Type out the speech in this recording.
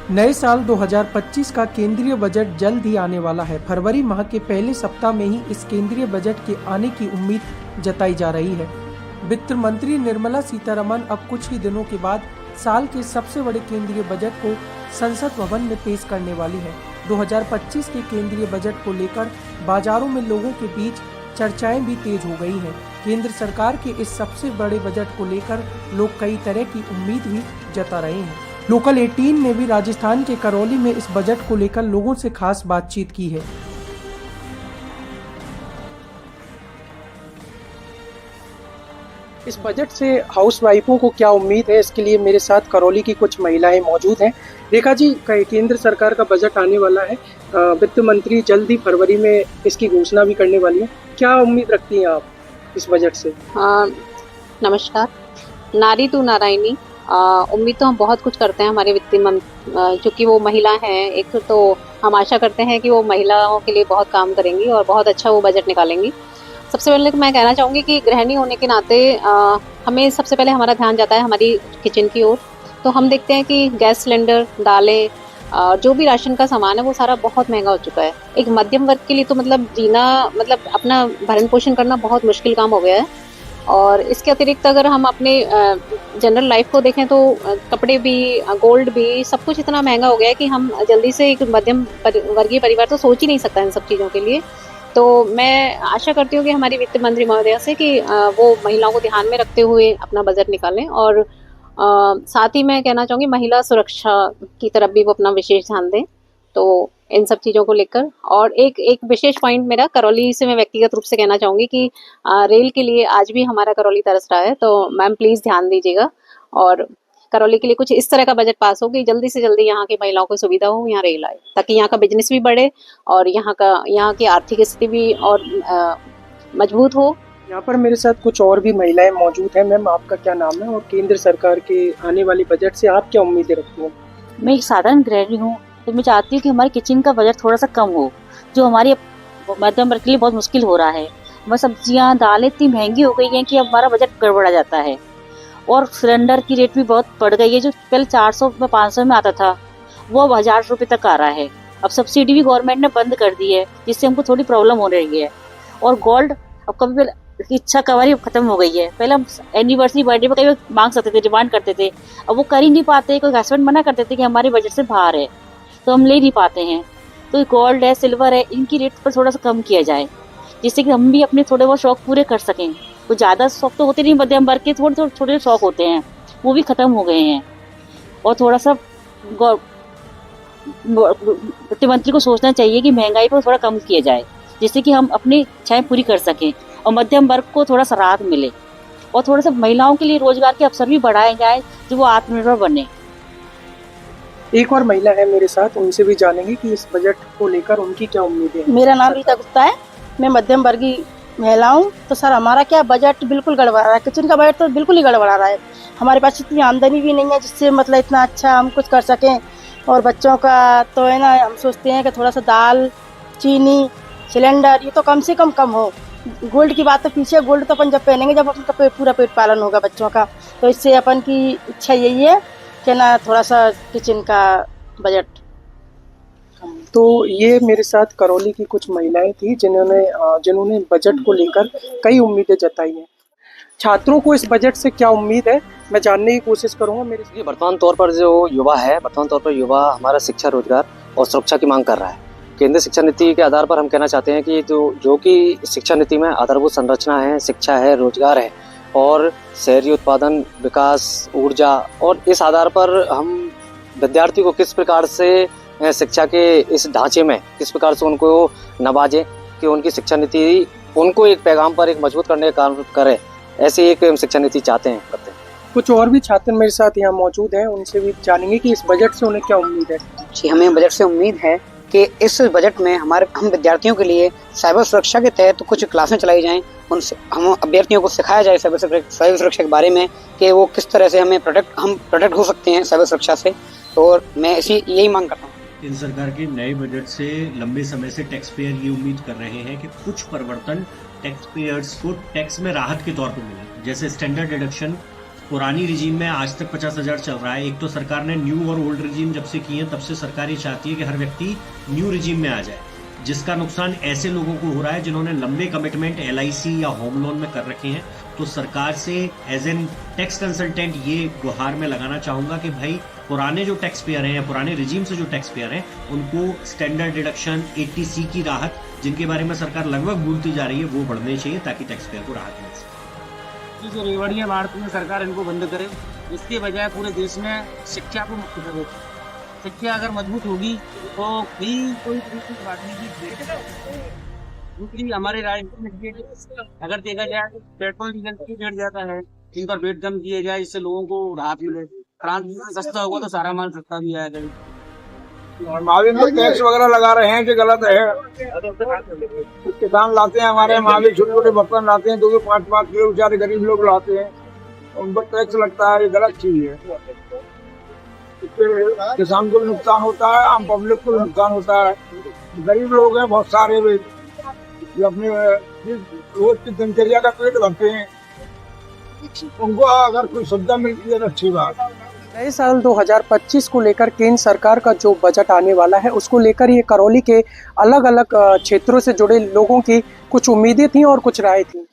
नए साल 2025 का केंद्रीय बजट जल्द ही आने वाला है। फरवरी माह के पहले सप्ताह में ही इस केंद्रीय बजट के आने की उम्मीद जताई जा रही है। वित्त मंत्री निर्मला सीतारमण अब कुछ ही दिनों के बाद साल के सबसे बड़े केंद्रीय बजट को संसद भवन में पेश करने वाली है। 2025 के केंद्रीय बजट को लेकर बाजारों में लोगों के बीच चर्चाएं भी तेज हो गई हैं। केंद्र सरकार के इस सबसे बड़े बजट को लेकर लोग कई तरह की उम्मीद भी जता रहे हैं। लोकल 18 ने भी राजस्थान के करौली में इस बजट को लेकर लोगों से खास बातचीत की है। इस बजट से हाउसवाइफों को क्या उम्मीद है, इसके लिए मेरे साथ करौली की कुछ महिलाएं मौजूद हैं। रेखा जी, केंद्र सरकार का बजट आने वाला है, वित्त मंत्री जल्द ही फरवरी में इसकी घोषणा भी करने वाली है। क्या उम्मीद रखती हैं आप इस बजट से? नमस्कार। नारी तू नारायणी। उम्मीद तो हम बहुत कुछ करते हैं हमारे वित्त मंत्री, चूँकि वो महिला हैं, एक तो हम आशा करते हैं कि वो महिलाओं के लिए बहुत काम करेंगी और बहुत अच्छा वो बजट निकालेंगी। सबसे पहले तो मैं कहना चाहूँगी कि गृहिणी होने के नाते हमें सबसे पहले हमारा ध्यान जाता है हमारी किचन की ओर। तो हम देखते हैं कि गैस सिलेंडर, दालें, जो भी राशन का सामान है वो सारा बहुत महंगा हो चुका है। एक मध्यम वर्ग के लिए तो मतलब जीना, मतलब अपना भरण पोषण करना बहुत मुश्किल काम हो गया है। और इसके अतिरिक्त अगर हम अपने जनरल लाइफ को देखें तो कपड़े भी, गोल्ड भी, सब कुछ इतना महंगा हो गया है कि हम जल्दी से एक मध्यम वर्गीय परिवार तो सोच ही नहीं सकता इन सब चीज़ों के लिए। तो मैं आशा करती हूँ कि हमारी वित्त मंत्री महोदया से कि वो महिलाओं को ध्यान में रखते हुए अपना बजट निकालें। और साथ ही मैं कहना चाहूँगी महिला सुरक्षा की तरफ भी वो अपना विशेष ध्यान दें। तो इन सब चीज़ों को लेकर, और एक विशेष पॉइंट मेरा करौली से मैं व्यक्तिगत रूप से कहना चाहूँगी कि रेल के लिए आज भी हमारा करौली तरस रहा है। तो मैम प्लीज़ ध्यान दीजिएगा और करौली के लिए कुछ इस तरह का बजट पास हो कि जल्दी से जल्दी यहाँ की महिलाओं को सुविधा हो, यहाँ रेल आए, ताकि यहाँ का बिजनेस भी बढ़े और यहाँ की आर्थिक स्थिति भी और मजबूत हो। यहाँ पर मेरे साथ कुछ और भी महिलाएं मौजूद हैं। मैम, आपका क्या नाम है और केंद्र सरकार के आने वाले बजट से आप क्या उम्मीदें रखती हैं? मैं एक साधारण गृहिणी हूँ, तो मैं चाहती हूँ कि हमारे किचन का बजट थोड़ा सा कम हो, जो हमारे मध्यम वर्ग के लिए बहुत मुश्किल हो रहा है। हमारी सब्जियाँ, दालें इतनी महंगी हो गई हैं कि अब हमारा बजट गड़बड़ा जाता है। और सिलेंडर की रेट भी बहुत बढ़ गई है, जो पहले 400 में 500 में आता था वो अब 1000 रुपये तक आ रहा है। अब सब्सिडी भी गवर्नमेंट ने बंद कर दी है, जिससे हमको थोड़ी प्रॉब्लम हो रही है। और गोल्ड अब कभी की इच्छा कवारी खत्म हो गई है। पहले हम एनिवर्सरी, बर्थडे पर कभी मांग सकते थे, डिमांड करते थे, अब वो कर ही नहीं पाते। कोई हस्बैंड मना करते थे कि हमारे बजट से बाहर है, तो हम ले नहीं पाते हैं। तो गोल्ड है, सिल्वर है, इनकी रेट पर थोड़ा सा कम किया जाए, जिससे कि हम भी अपने थोड़े बहुत शौक पूरे कर सकें। तो ज़्यादा शौक तो होते नहीं, मध्यम वर्ग के थोड़े छोटे शौक होते हैं, वो भी खत्म हो गए हैं। और थोड़ा सा वित्त मंत्री को सोचना चाहिए कि महंगाई पर थोड़ा कम किया जाए, जिससे कि हम अपनी इच्छाएं पूरी कर सकें और मध्यम वर्ग को थोड़ा सा राहत मिले। और थोड़ा सा महिलाओं के लिए रोजगार के अवसर भी बढ़ाए जाए, जो वो आत्मनिर्भर बने। एक और महिला है मेरे साथ, उनसे भी जानेंगे कि इस बजट को लेकर उनकी क्या उम्मीदें हैं। मेरा नाम रीता गुप्ता है, मैं मध्यम वर्गीय महिला हूँ। तो सर, हमारा क्या बजट बिल्कुल गड़बड़ा रहा है, किचन का बजट तो बिल्कुल ही गड़बड़ा रहा है। हमारे पास इतनी आमदनी भी नहीं है जिससे मतलब इतना अच्छा हम कुछ कर सकें। और बच्चों का तो है ना, हम सोचते हैं कि थोड़ा सा दाल, चीनी, सिलेंडर ये तो कम से कम हो। गोल्ड की बात तो पीछे, गोल्ड तो अपन जब पहनेंगे जब अपन पूरा पेट पालन होगा बच्चों का। तो इससे अपन की इच्छा यही है कि ना थोड़ा सा किचन का बजट। तो ये मेरे साथ करौली की कुछ महिलाएं थी जिन्होंने बजट को लेकर कई उम्मीदें जताई हैं। छात्रों को इस बजट से क्या उम्मीद है, मैं जानने की कोशिश करूंगा। वर्तमान तौर पर जो युवा है, हमारा शिक्षा, रोजगार और सुरक्षा की मांग कर रहा है। केंद्रीय शिक्षा नीति के आधार पर हम कहना चाहते हैं कि जो कि शिक्षा नीति में आधारभूत संरचना है, शिक्षा है, रोजगार है और शहरी उत्पादन, विकास, ऊर्जा, और इस आधार पर हम विद्यार्थी को किस प्रकार से शिक्षा के इस ढांचे में किस प्रकार से उनको नवाजे कि उनकी शिक्षा नीति उनको एक पैगाम पर एक मजबूत करने का काम करे, ऐसी एक शिक्षा नीति चाहते हैं, करते हैं। कुछ और भी छात्र मेरे साथ यहाँ मौजूद हैं, उनसे भी जानेंगे कि इस बजट से उन्हें क्या उम्मीद है। जी, हमें बजट से उम्मीद है कि इस बजट में हम विद्यार्थियों के लिए साइबर सुरक्षा के तहत कुछ क्लासें चलाई जाएं। हम अभ्यर्थियों को सिखाया जाए साइबर सुरक्षा के बारे में कि वो किस तरह से हम प्रोटेक्ट हो सकते हैं साइबर सुरक्षा से। और मैं यही मांग करता हूँ। केंद्र सरकार के नए बजट से लंबे समय से टैक्स पेयर ये उम्मीद कर रहे हैं कि कुछ परिवर्तन टैक्स पेयर्स को टैक्स में राहत के तौर पर मिले, जैसे स्टैंडर्ड डिडक्शन पुरानी रिजीम में आज तक 50,000 चल रहा है। एक तो सरकार ने न्यू और ओल्ड रिजीम जब से किए तब से सरकार ये चाहती है कि हर व्यक्ति न्यू रिजीम में आ जाए, जिसका नुकसान ऐसे लोगों को हो रहा है जिन्होंने लंबे कमिटमेंट LIC या होम लोन में कर रखे हैं। तो सरकार से एज एन टैक्स कंसल्टेंट ये गुहार में लगाना चाहूंगा कि भाई पुराने जो टैक्स पेयर हैं या पुराने रिजीम से जो टैक्स पेयर हैं उनको स्टैंडर्ड डिडक्शन 80C की राहत, जिनके बारे में सरकार लगभग भूलती जा रही है, वो बढ़ने चाहिए ताकि टैक्स पेयर को राहत मिल सके। जो रेवड़ियाँ बांटती हैं सरकार इनको बंद करे, इसके बजाय पूरे देश में शिक्षा को मुक्त करे। शिक्षा अगर मजबूत होगी तो भी कोई तरीके की बांटने की। दूसरी हमारे राज्य में अगर देखा जाए तो पेट्रोल डीजल की बढ़ जाता है, इन पर वेट कम किए जाए जिससे लोगों को राहत मिले। ट्रांसपोर्ट सस्ता होगा तो सारा माल सस्ता भी आएगा। माविन पर टैक्स वगैरह लगा रहे हैं जो गलत है। किसान लाते हैं हमारे माविन, छोटे छोटे बर्तन लाते हैं 2-5 किलो, बेचारे गरीब लोग लाते हैं, उन पर टैक्स लगता है, ये गलत चीज है। इससे किसान को भी नुकसान होता है, आम पब्लिक को भी नुकसान होता है। गरीब लोग हैं बहुत सारे भी, जो अपने रोज की दिनचर्या का पेट भरते हैं, उनको अगर कोई सुविधा मिलती है तो अच्छी बात। नए साल 2025 को लेकर केंद्र सरकार का जो बजट आने वाला है उसको लेकर ये करौली के अलग अलग क्षेत्रों से जुड़े लोगों की कुछ उम्मीदें थी और कुछ राय थी।